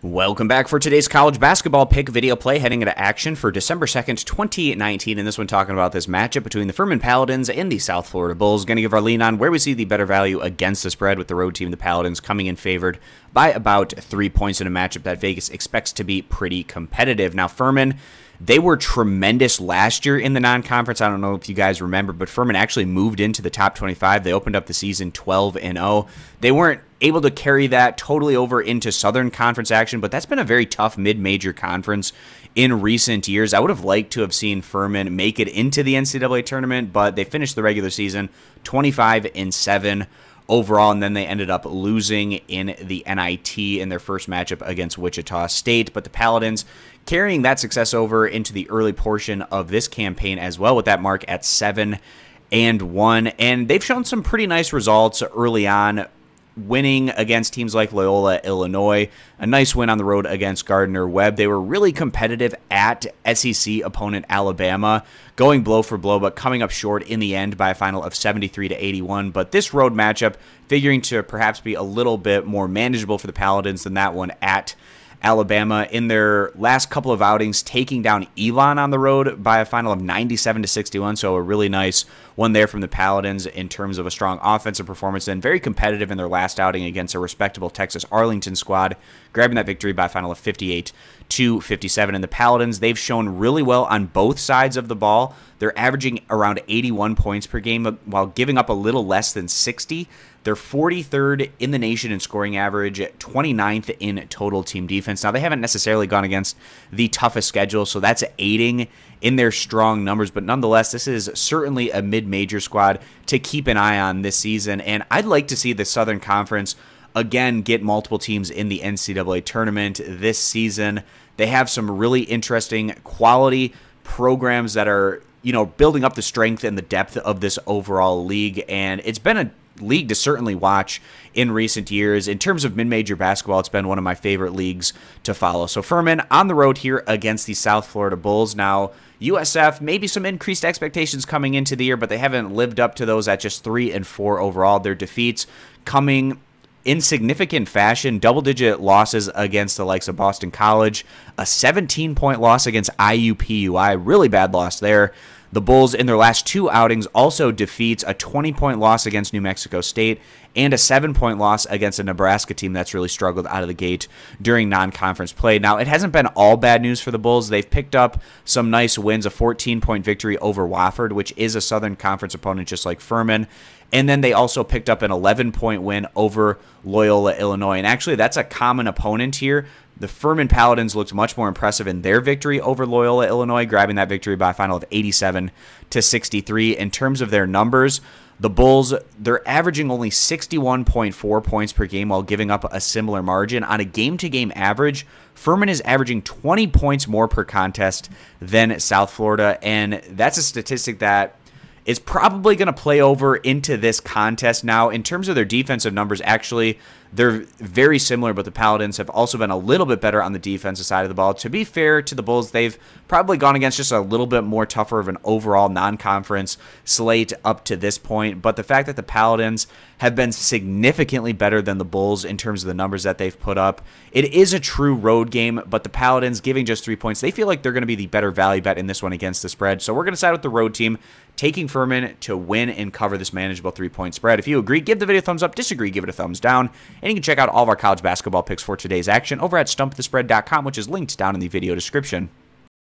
Welcome back for today's college basketball pick video play heading into action for December 2nd, 2019. And this one talking about this matchup between the Furman Paladins and the South Florida Bulls. Going to give our lean on where we see the better value against the spread with the road team, the Paladins, coming in favored by about 3 points in a matchup that Vegas expects to be pretty competitive. Now, Furman, they were tremendous last year in the non-conference. I don't know if you guys remember, but Furman actually moved into the top 25. They opened up the season 12-0. They weren't able to carry that totally over into Southern Conference action, but that's been a very tough mid-major conference in recent years. I would have liked to have seen Furman make it into the NCAA tournament, but they finished the regular season 25-7 overall, and then they ended up losing in the NIT in their first matchup against Wichita State. But the Paladins carrying that success over into the early portion of this campaign as well, with that mark at 7-1, and they've shown some pretty nice results early on, winning against teams like Loyola, Illinois, a nice win on the road against Gardner-Webb. They were really competitive at SEC opponent Alabama, going blow for blow, but coming up short in the end by a final of 73-81. But this road matchup figuring to perhaps be a little bit more manageable for the Paladins than that one at Alabama. In their last couple of outings, taking down Elon on the road by a final of 97-61, so a really nice one there from the Paladins in terms of a strong offensive performance, and very competitive in their last outing against a respectable Texas Arlington squad, grabbing that victory by a final of 58-57. And the Paladins, they've shown really well on both sides of the ball. They're averaging around 81 points per game while giving up a little less than 60. They're 43rd in the nation in scoring average, 29th in total team defense. Now, they haven't necessarily gone against the toughest schedule, so that's aiding in their strong numbers. But nonetheless, this is certainly a mid-major squad to keep an eye on this season. And I'd like to see the Southern Conference again get multiple teams in the NCAA tournament this season. They have some really interesting quality programs that are, building up the strength and the depth of this overall league. And it's been a league to certainly watch in recent years. In terms of mid-major basketball, it's been one of my favorite leagues to follow. So Furman on the road here against the South Florida Bulls. Now, USF, maybe some increased expectations coming into the year, but they haven't lived up to those at just 3-4 overall. Their defeats coming in significant fashion, double-digit losses against the likes of Boston College, a 17-point loss against IUPUI, really bad loss there. The Bulls, in their last two outings, also defeats a 20-point loss against New Mexico State and a 7-point loss against a Nebraska team that's really struggled out of the gate during non-conference play. Now, it hasn't been all bad news for the Bulls. They've picked up some nice wins, a 14-point victory over Wofford, which is a Southern Conference opponent just like Furman. And then they also picked up an 11-point win over Loyola, Illinois. And actually, that's a common opponent here. The Furman Paladins looked much more impressive in their victory over Loyola, Illinois, grabbing that victory by a final of 87-63. In terms of their numbers, the Bulls, they're averaging only 61.4 points per game while giving up a similar margin. On a game-to-game average, Furman is averaging 20 points more per contest than South Florida, and that's a statistic that is probably going to play over into this contest. Now, in terms of their defensive numbers, actually, they're very similar, but the Paladins have also been a little bit better on the defensive side of the ball. To be fair to the Bulls, they've probably gone against just a little bit more tougher of an overall non-conference slate up to this point, but the fact that the Paladins have been significantly better than the Bulls in terms of the numbers that they've put up, it is a true road game, but the Paladins giving just 3 points, they feel like they're going to be the better value bet in this one against the spread, so we're going to side with the road team, taking Furman to win and cover this manageable 3-point spread. If you agree, give the video a thumbs up. Disagree, give it a thumbs down. And you can check out all of our college basketball picks for today's action over at stumpthespread.com, which is linked down in the video description.